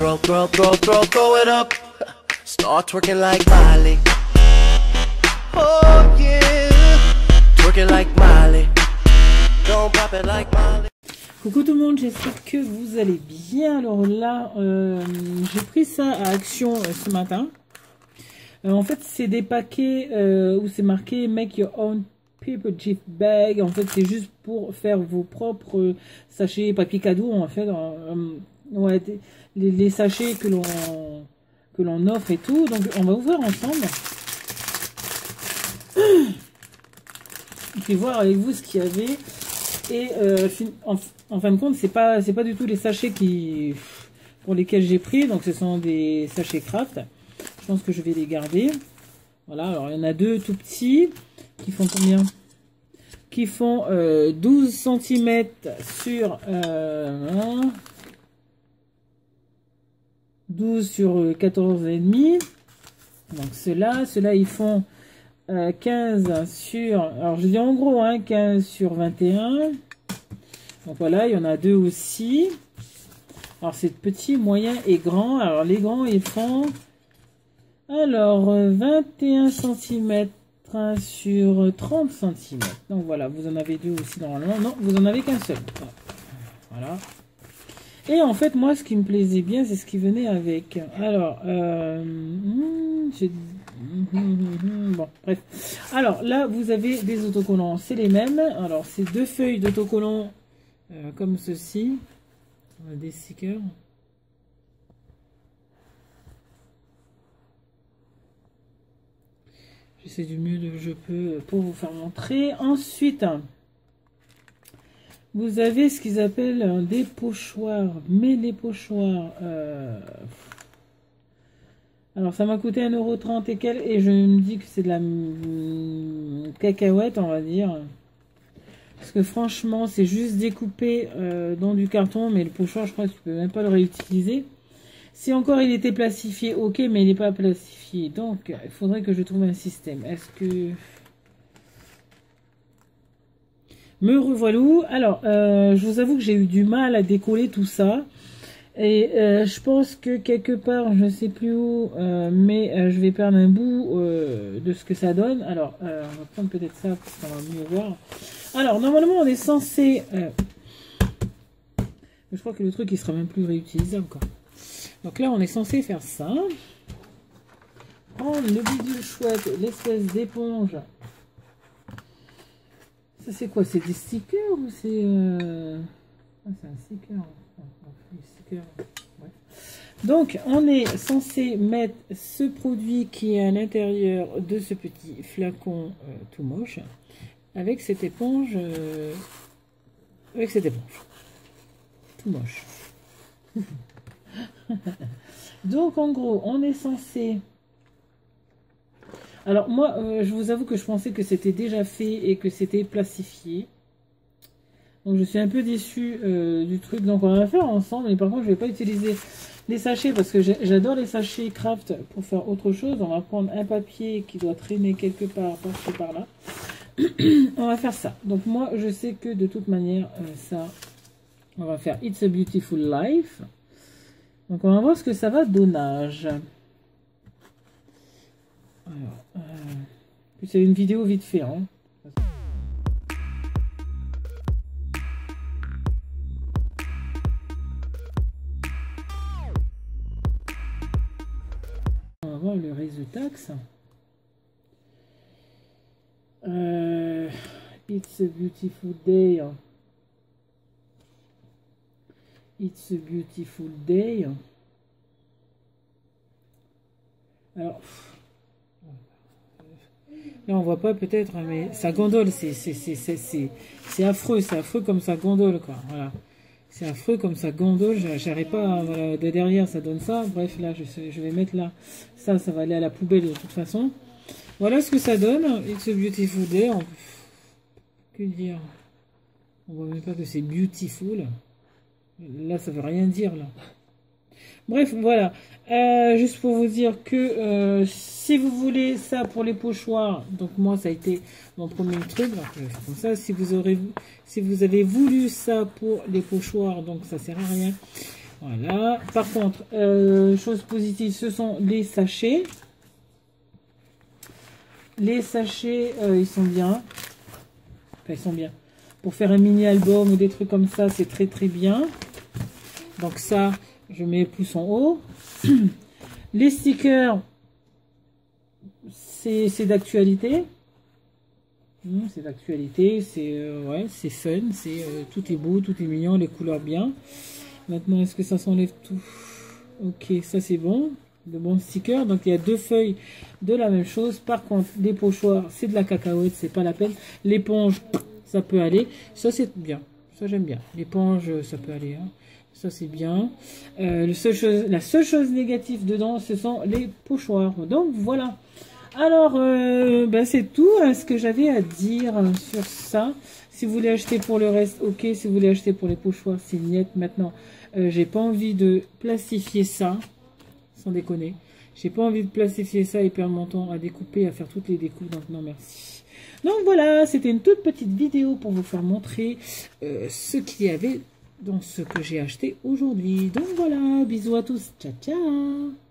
Throw it up. Start twerking like Miley. Oh yeah. Twerking like Miley. Don't pop it like Miley. Coucou tout le monde, j'espère que vous allez bien. Alors là, j'ai pris ça à Action ce matin. En fait, c'est des paquets où c'est marqué Make Your Own Paper Gift Bag. En fait, c'est juste pour faire vos propres sachets papier cadeau. En fait, ouais, les sachets que l'on offre et tout. Donc, on va ouvrir ensemble. Puis voir avec vous ce qu'il y avait. Et en fin de compte, c'est pas du tout les sachets pour lesquels j'ai pris. Donc, ce sont des sachets craft. Je pense que je vais les garder. Voilà, alors il y en a deux tout petits. Qui font combien? Qui font 12 cm sur 12 sur 14,5. Donc ceux-là ils font 15 sur, alors je dis en gros, hein, 15 sur 21. Donc voilà, il y en a deux aussi. Alors c'est petit, moyen et grand. Alors les grands ils font alors 21 cm sur 30 cm. Donc voilà, vous en avez deux aussi normalement. Non, vous en avez qu'un seul. Voilà. Et en fait, moi, ce qui me plaisait bien, c'est ce qui venait avec. Alors, bon, bref. Alors là, vous avez des autocollants. C'est les mêmes. Alors, c'est deux feuilles d'autocollants comme ceci. On a des stickers. J'essaie du mieux que je peux pour vous faire montrer. Ensuite, vous avez ce qu'ils appellent des pochoirs. Mais les pochoirs... alors, ça m'a coûté 1,30 € et quelques. Et je me dis que c'est de la cacahuète, on va dire. Parce que franchement, c'est juste découpé dans du carton. Mais le pochoir, je crois que tu peux même pas le réutiliser. Si encore il était plastifié, ok, mais il n'est pas plastifié. Donc, il faudrait que je trouve un système. Est-ce que... Me revoilà. Alors, je vous avoue que j'ai eu du mal à décoller tout ça. Et je pense que quelque part, je ne sais plus où, mais je vais perdre un bout de ce que ça donne. Alors, on va prendre peut-être ça pour qu'on va mieux voir. Alors, normalement, on est censé... je crois que le truc, il sera même plus réutilisable, quoi. Donc là, on est censé faire ça. Prendre le bidule chouette, l'espèce d'éponge. Ça, c'est quoi? C'est des stickers ou c'est... Ah, c'est un sticker. Ouais. Donc, on est censé mettre ce produit qui est à l'intérieur de ce petit flacon tout moche. Avec cette éponge... Tout moche. Donc en gros on est censé, alors moi je vous avoue que je pensais que c'était déjà fait et que c'était plastifié, donc je suis un peu déçue du truc. Donc on va faire ensemble, mais par contre je vais pas utiliser les sachets parce que j'adore les sachets craft pour faire autre chose. On va prendre un papier qui doit traîner quelque part par-ci par-là. On va faire ça. Donc moi je sais que de toute manière ça, on va faire It's a Beautiful Life. Donc, on va voir ce que ça va donnage. Alors, c'est une vidéo vite fait. Hein. On va voir le résultat. It's a beautiful day. It's a beautiful day. Alors, là on voit pas peut-être, mais ça gondole, c'est affreux comme ça gondole, quoi. Voilà, c'est affreux comme ça gondole. J'arrive pas, voilà, de derrière ça donne ça. Bref, là je vais mettre là, ça va aller à la poubelle de toute façon. Voilà ce que ça donne. It's a beautiful day. Que dire? On voit même pas que c'est beautiful. Là, ça veut rien dire, là. Bref, voilà. Juste pour vous dire que si vous voulez ça pour les pochoirs, donc moi, ça a été mon premier truc. Donc, je vais faire comme ça. Si vous avez voulu ça pour les pochoirs, donc ça sert à rien. Voilà. Par contre, chose positive, ce sont les sachets. Les sachets, ils sont bien. Enfin, ils sont bien. Pour faire un mini-album ou des trucs comme ça, c'est très très bien. Donc ça, je mets pouce en haut. Les stickers, c'est d'actualité. C'est d'actualité, c'est ouais, c'est fun, tout est beau, tout est mignon, les couleurs bien. Maintenant, est-ce que ça s'enlève tout? Ok, ça c'est bon. De bons stickers. Donc il y a 2 feuilles de la même chose. Par contre, les pochoirs, c'est de la cacahuète, c'est pas la peine. L'éponge, ça peut aller. Ça c'est bien. Ça j'aime bien. L'éponge, ça peut aller. Hein. Ça c'est bien. La seule chose négative dedans, ce sont les pochoirs. Donc voilà. Alors, ben, c'est tout hein, ce que j'avais à dire sur ça. Si vous voulez acheter pour le reste, ok. Si vous voulez acheter pour les pochoirs, c'est niet. Maintenant, j'ai pas envie de plastifier ça. Sans déconner. J'ai pas envie de plastifier ça et perdre mon temps à découper, à faire toutes les découpes. Donc non, merci. Donc voilà, c'était une toute petite vidéo pour vous faire montrer ce qu'il y avait dans ce que j'ai acheté aujourd'hui. Donc voilà, bisous à tous. Ciao, ciao.